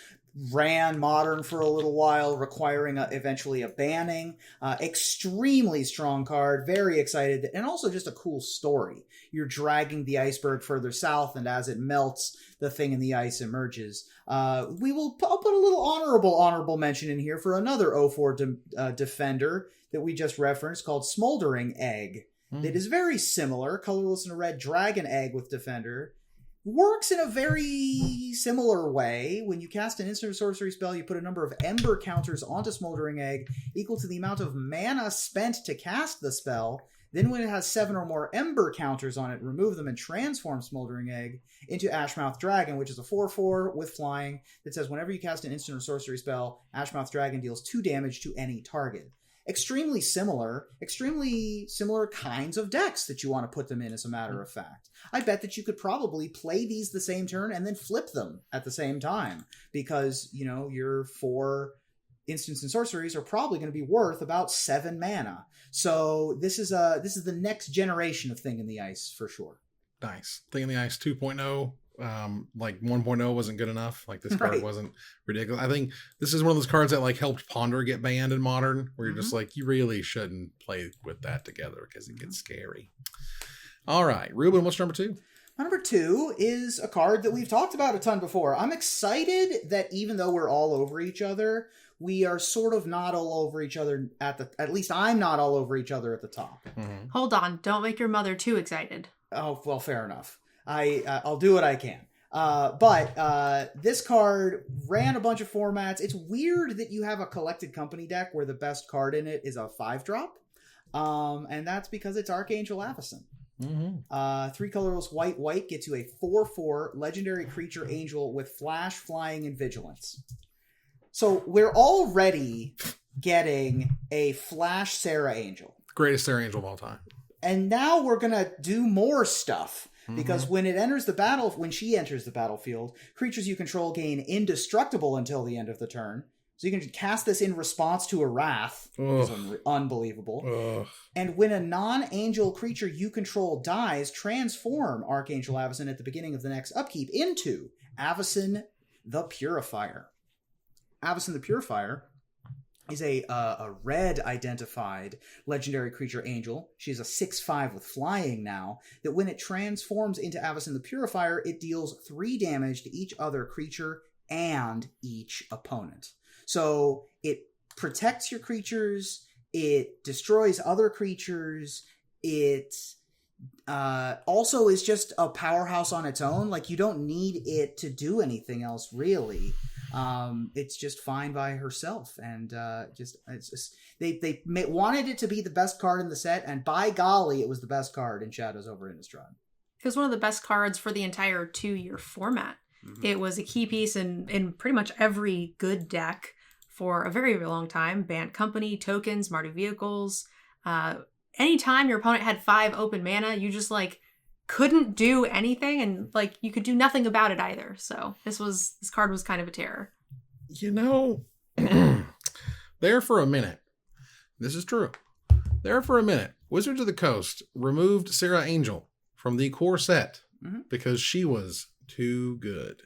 ran Modern for a little while, requiring eventually a banning. Extremely strong card, very excited, and also just a cool story. You're dragging the iceberg further south, and as it melts, the thing in the ice emerges. I'll put a little honorable mention in here for another 04 defender that we just referenced called Smoldering Egg. That is very similar, colorless and a red dragon egg with defender. Works in a very similar way. When you cast an instant or sorcery spell, you put a number of ember counters onto Smoldering Egg equal to the amount of mana spent to cast the spell. Then when it has 7 or more ember counters on it, remove them and transform Smoldering Egg into Ashmouth Dragon, which is a 4/4 with flying that says whenever you cast an instant or sorcery spell, Ashmouth Dragon deals 2 damage to any target. Extremely similar kinds of decks that you want to put them in, as a matter of fact. I bet that you could probably play these the same turn and then flip them at the same time, because, your 4 instants and sorceries are probably going to be worth about 7 mana. So this is the next generation of Thing in the Ice for sure. Nice. Thing in the Ice 2.0. Like 1.0 wasn't good enough. Like this card wasn't ridiculous. I think this is one of those cards that like helped Ponder get banned in Modern, where you're just like, you really shouldn't play with that together because it gets scary. All right, Ruben, what's number 2? My number 2 is a card that we've talked about a ton before. I'm excited that even though we're all over each other, we are sort of not all over each other at least I'm not all over each other at the top. Mm-hmm. Hold on. Don't make your mother too excited. Oh, well, fair enough. I'll do what I can. But this card ran a bunch of formats. It's weird that you have a Collected Company deck where the best card in it is a 5-drop. And that's because it's Archangel AVACYN. Mm-hmm. 3 colorless white gets you a 4/4 legendary creature angel with flash, flying, and vigilance. So we're already getting a flash Sarah Angel. Greatest Sarah Angel of all time. And now we're going to do more stuff. Because when she enters the battlefield, creatures you control gain indestructible until the end of the turn. So you can cast this in response to a Wrath, which is unbelievable. Ugh. And when a non-angel creature you control dies, transform Archangel AVACYN at the beginning of the next upkeep into AVACYN the Purifier. AVACYN the Purifier is a red identified legendary creature angel. She's a 6/5 with flying now, that when it transforms into AVACYN the Purifier, it deals 3 damage to each other creature and each opponent. So it protects your creatures, it destroys other creatures, it also is just a powerhouse on its own. Like, you don't need it to do anything else, really. It's just fine by herself, and they wanted it to be the best card in the set, and by golly, it was the best card in Shadows over Innistrad. It was one of the best cards for the entire 2-year format. Mm-hmm. It was a key piece in pretty much every good deck for a very, very long time. Banned Company, tokens, Mardu vehicles. Anytime your opponent had 5 open mana, you just couldn't do anything, and you could do nothing about it either. So this card was kind of a terror. There for a minute, this is true. There for a minute, Wizards of the Coast removed Sarah Angel from the core set because she was too good.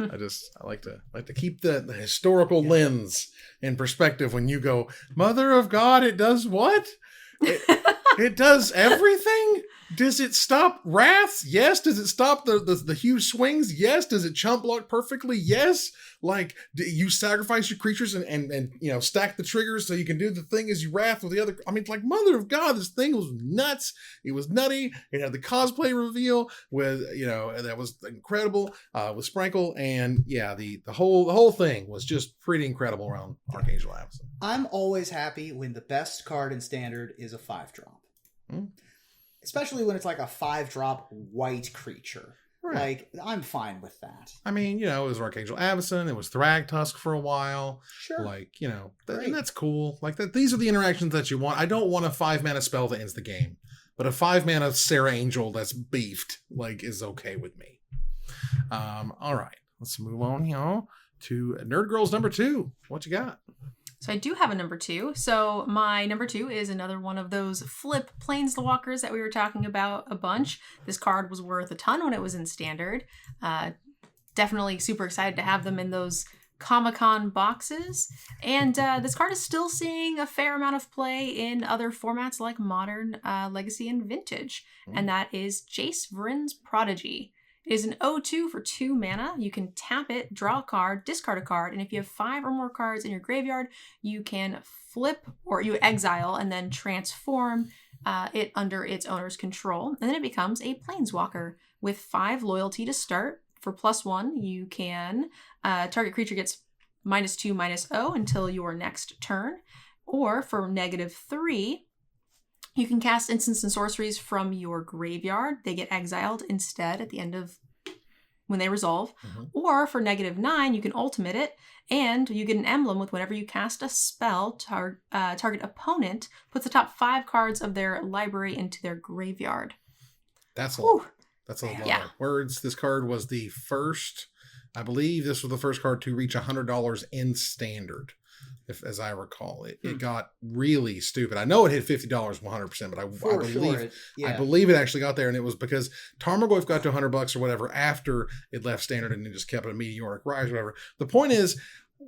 I like to keep the historical lens in perspective when you go, Mother of God, it does what? It does everything? Does it stop wraths? Yes. Does it stop the huge swings? Yes. Does it chump block perfectly? Yes. Do you sacrifice your creatures and stack the triggers so you can do the thing as you wrath with the other. I mean, Mother of God, this thing was nuts. It was nutty. It had the cosplay reveal with, that was incredible with Sprinkle. And yeah, the whole thing was just pretty incredible around Archangel AVACYN. I'm always happy when the best card in Standard is a 5-drop. Especially when it's a 5-drop white creature. Right. I'm fine with that. I mean, it was Archangel AVACYN. It was Thragtusk for a while. Sure. And that's cool. These are the interactions that you want. I don't want a 5-mana spell that ends the game. But a 5-mana Sarah Angel that's beefed, is okay with me. All right. Let's move on, to Nerd Girls number 2. What you got? So I do have a number 2. So my number 2 is another one of those flip Planeswalkers that we were talking about a bunch. This card was worth a ton when it was in Standard. Definitely super excited to have them in those Comic-Con boxes. And this card is still seeing a fair amount of play in other formats like Modern, Legacy, and Vintage. And that is JACE VRYN'S Prodigy. It is an 0-2 for 2 mana. You can tap it, draw a card, discard a card, and if you have 5 or more cards in your graveyard, you can flip or you exile and then transform it under its owner's control. And then it becomes a Planeswalker with 5 loyalty to start. For +1, you can target creature gets -2/-0 until your next turn. Or for -3, you can cast instants and sorceries from your graveyard. They get exiled instead at the end of when they resolve. Or for -9, you can ultimate it, and you get an emblem with whenever you cast a spell, target opponent puts the top 5 cards of their library into their graveyard. That's a lot. That's a lot of words. This card was the first, I believe this was the first card to reach $100 in standard. As I recall, it got really stupid. I know it hit $50 100%, but I believe it actually got there, and it was because Tarmogoyf got to $100 or whatever after it left standard, and it just kept a meteoric rise, or whatever. The point is,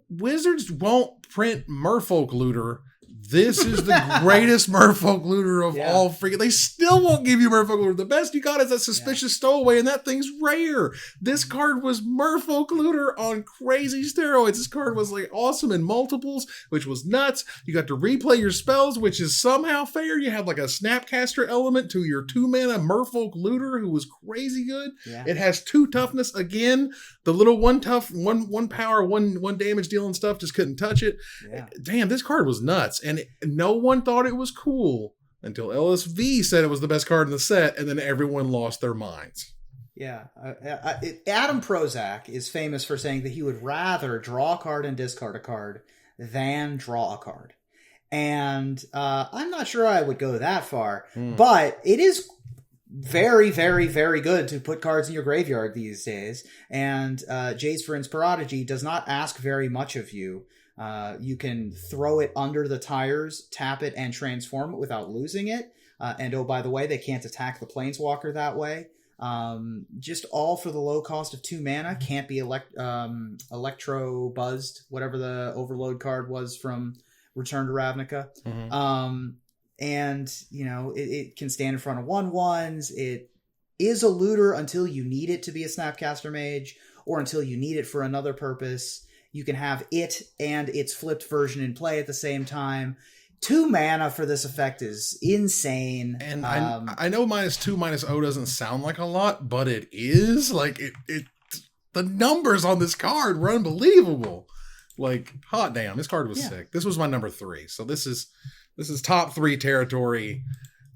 Wizards won't print Merfolk Looter. This is the greatest Merfolk Looter of all freaking. They still won't give you Merfolk Looter. The best you got is that Suspicious Stowaway, and that thing's rare. This card was Merfolk Looter on crazy steroids. This card was like awesome in multiples, which was nuts. You got to replay your spells, which is somehow fair. You had like a Snapcaster element to your 2-mana Merfolk Looter, who was crazy good. Yeah. It has 2 toughness again. The little 1 tough, 1 power, 1 damage dealing stuff just couldn't touch it. Yeah. Damn, this card was nuts. And no one thought it was cool until LSV said it was the best card in the set, and then everyone lost their minds. Yeah. Adam Prozac is famous for saying that he would rather draw a card and discard a card than draw a card. And I'm not sure I would go that far, but it is very, very, very good to put cards in your graveyard these days. And JACE VRYN'S Prodigy does not ask very much of you. You can throw it under the tires, tap it, and transform it without losing it. And oh, by the way, they can't attack the Planeswalker that way. Just all for the low cost of 2 mana. Can't be Electro Buzzed, whatever the Overload card was from Return to Ravnica. And, you know, it can stand in front of 1/1s. It is a looter until you need it to be a Snapcaster Mage, or until you need it for another purpose. You can have it and its flipped version in play at the same time. 2 mana for this effect is insane. And I know -2/-0 doesn't sound like a lot, but it is. Like, the numbers on this card were unbelievable. Like, hot damn, this card was sick. This was my number 3. So this is top 3 territory.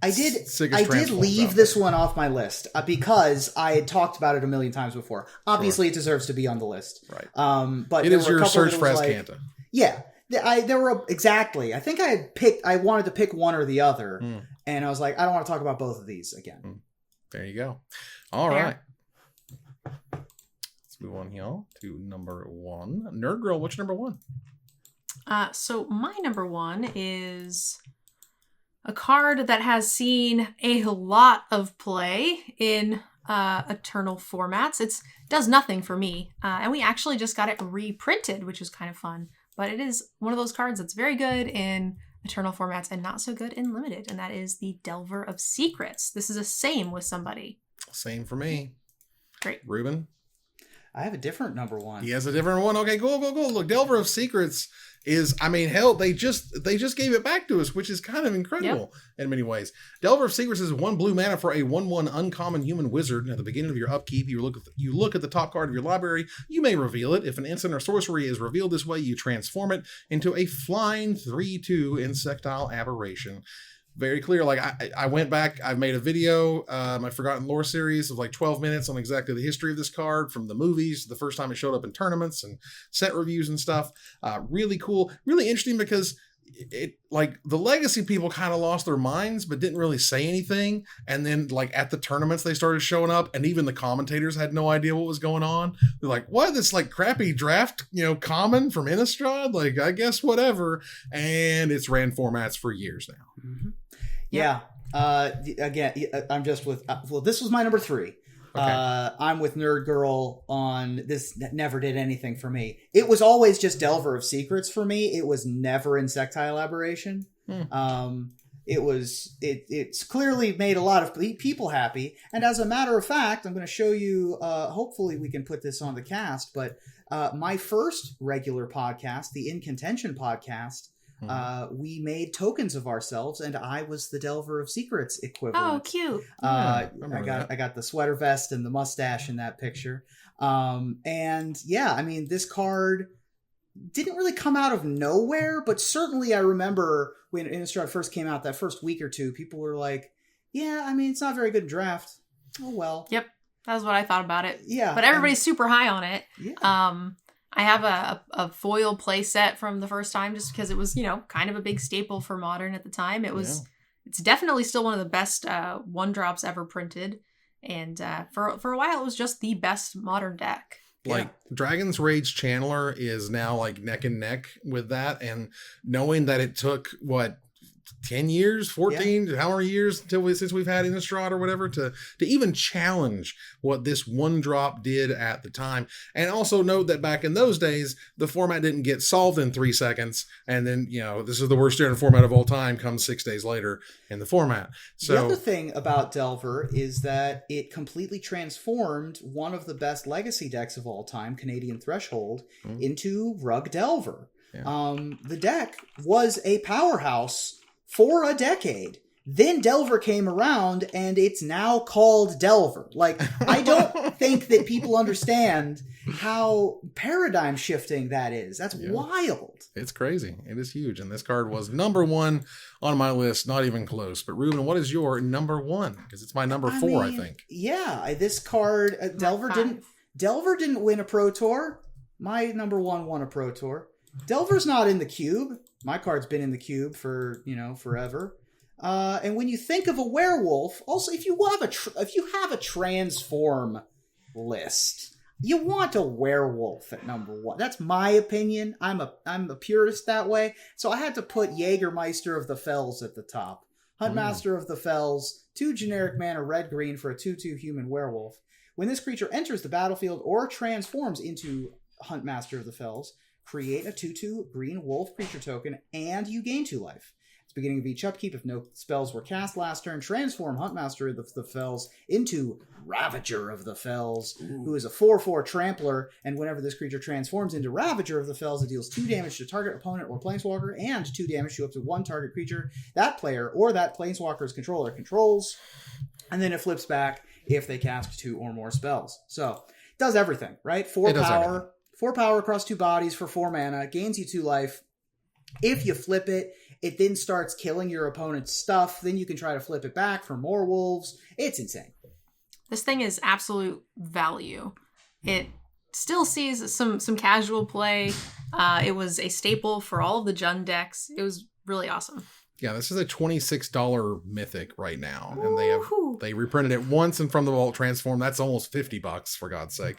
I did leave this one off my list because I had talked about it a million times before. Obviously, it deserves to be on the list. Right. But it is your search for Azcanta. Yeah. There were exactly. I think I wanted to pick one or the other, and I was like, I don't want to talk about both of these again. There you go. All right. Let's move on here to number 1. Nerd Girl, what's your number 1? So my number 1 is a card that has seen a lot of play in Eternal formats. It does nothing for me, and we actually just got it reprinted, which is kind of fun. But it is one of those cards that's very good in Eternal formats and not so good in Limited, and that is the Delver of Secrets. This is a same with somebody. Same for me. Great. Ruben? I have a different number 1. He has a different one. Okay, go. Look, Delver of Secrets is, I mean, hell, they just gave it back to us, which is kind of incredible in many ways. Delver of Secrets is 1 blue mana for a 1/1 uncommon human wizard. At the beginning of your upkeep, you look at the top card of your library. You may reveal it. If an instant or sorcery is revealed this way, you transform it into a flying 3/2 insectile aberration. Very clear. Like, I went back, I've made a video, my Forgotten Lore series of like 12 minutes on exactly the history of this card from the movies, the first time it showed up in tournaments and set reviews and stuff. Really cool, really interesting, because it, like, the Legacy people kind of lost their minds but didn't really say anything, and then like at the tournaments they started showing up, and even the commentators had no idea what was going on. They're like, what, this like crappy draft, common from Innistrad, like, I guess whatever. And it's ran formats for years now. Yeah. Again, I'm just with, this was my number 3. I'm with Nerd Girl on this. Never did anything for me. It was always just Delver of Secrets for me. It was never Insectile Aberration. It's clearly made a lot of people happy. And as a matter of fact, I'm going to show you, hopefully we can put this on the cast, but my first regular podcast, the In Contention podcast, we made tokens of ourselves, and I was the Delver of Secrets equivalent. Oh, cute. I got the sweater vest and the mustache in that picture. And yeah, I mean, this card didn't really come out of nowhere, but certainly I remember when Innistrad first came out, that first week or two, people were like, yeah, I mean, it's not very good in draft. Oh, well. Yep. That was what I thought about it. Yeah. But everybody's super high on it. Yeah. I have a foil play set from the first time just because it was, kind of a big staple for Modern at the time. It's definitely still one of the best one drops ever printed. And for a while, it was just the best Modern deck. Dragon's Rage Channeler is now like neck and neck with that. And knowing that it took, 10 years, 14, how many years since we've had Innistrad or whatever to even challenge what this one drop did at the time. And also note that back in those days, the format didn't get solved in 3 seconds. And then, this is the worst standard format of all time comes 6 days later in the format. So the other thing about Delver is that it completely transformed one of the best legacy decks of all time, Canadian Threshold, into Rug Delver. Yeah. The deck was a powerhouse for a decade. Then Delver came around, and it's now called Delver. I don't think that people understand how paradigm shifting that is. That's wild. It's crazy. It is huge. And this card was number 1 on my list, not even close. But Ruben, what is your number 1? Because it's my number 4, I think. Yeah, this card, Delver didn't win a Pro Tour. My number 1 won a Pro Tour. Delver's not in the cube. My card's been in the cube for, forever. And when you think of a werewolf, also if you have a transform list, you want a werewolf at number 1. That's my opinion. I'm a purist that way. So I had to put Jägermeister of the Fells at the top. Huntmaster of the Fells, 2 generic mana, red-green for a 2/2 human werewolf. When this creature enters the battlefield or transforms into Huntmaster of the Fells, create a 2/2 green wolf creature token, and you gain 2 life. At the beginning of each upkeep, if no spells were cast last turn, transform Huntmaster of the Fells into Ravager of the Fells, who is a 4/4 trampler, and whenever this creature transforms into Ravager of the Fells, it deals 2 damage to target opponent or planeswalker, and 2 damage to up to 1 target creature that player or that planeswalker's controller controls, and then it flips back if they cast 2 or more spells. So, it does everything, right? 4 power. 4 power across 2 bodies for 4 mana, gains you 2 life. If you flip it, it then starts killing your opponent's stuff. Then you can try to flip it back for more wolves. It's insane. This thing is absolute value. It still sees some casual play. It was a staple for all of the Jund decks. It was really awesome. Yeah, this is a $26 mythic right now. And they reprinted it once and from the vault transform. That's almost $50 for God's sake.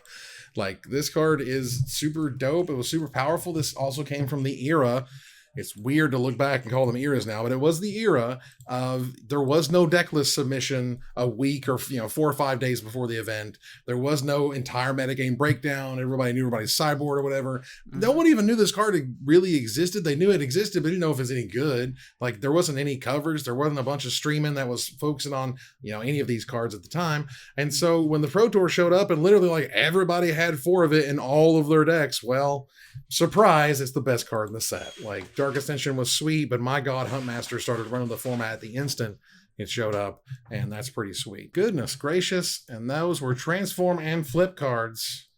This card is super dope. It was super powerful. This also came from the era. It's weird to look back and call them eras now, but it was the era of there was no deck list submission a week or 4 or 5 days before the event. There was no entire metagame breakdown. Everybody knew everybody's sideboard or whatever. No one even knew this card really existed. They knew it existed, but didn't know if it was any good. There wasn't any coverage. There wasn't a bunch of streaming that was focusing on any of these cards at the time. And so when the Pro Tour showed up and literally everybody had 4 of it in all of their decks, well, surprise, it's the best card in the set. Dark Ascension was sweet, but my God, Huntmaster started running the format at the instant it showed up, and that's pretty sweet. Goodness gracious, and those were transform and flip cards.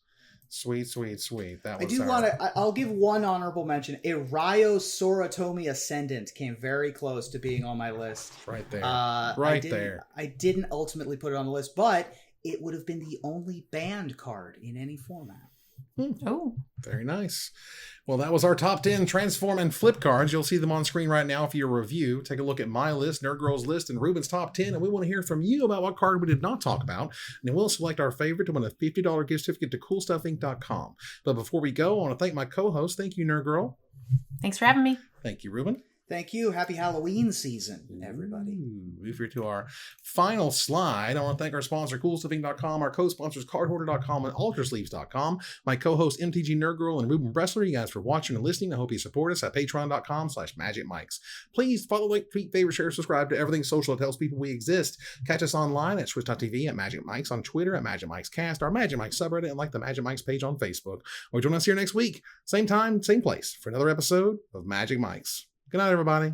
Sweet, sweet, sweet. That was I do want to. I'll give one honorable mention. Irayo Soratomi Ascendant came very close to being on my list. Right there. There. I didn't ultimately put it on the list, but it would have been the only banned card in any format. Oh, very nice. Well, that was our top 10 transform and flip cards. You'll see them on screen right now for your review. Take a look at my list, Nerd Girl's list, and Ruben's top 10. And we want to hear from you about what card we did not talk about. And then we'll select our favorite to win a $50 gift certificate to CoolStuffInc.com. But before we go, I want to thank my co-host. Thank you, Nerd Girl. Thanks for having me. Thank you, Ruben. Thank you. Happy Halloween season, everybody. If you're to our final slide, I want to thank our sponsor, CoolStuffing.com, our co-sponsors, CardHoarder.com and UltraSleeves.com, my co-host, MTG Nerd Girl, and Ruben Bressler. You guys for watching and listening. I hope you support us at patreon.com/magicmics. Please follow, like, tweet, favorite, share, subscribe to everything social that tells people we exist. Catch us online at Twitch.tv, at Magic Mics, on Twitter at Magic Mics Cast, our Magic Mics subreddit, and like the Magic Mics page on Facebook. Or join us here next week, same time, same place, for another episode of Magic Mics. Good night, everybody.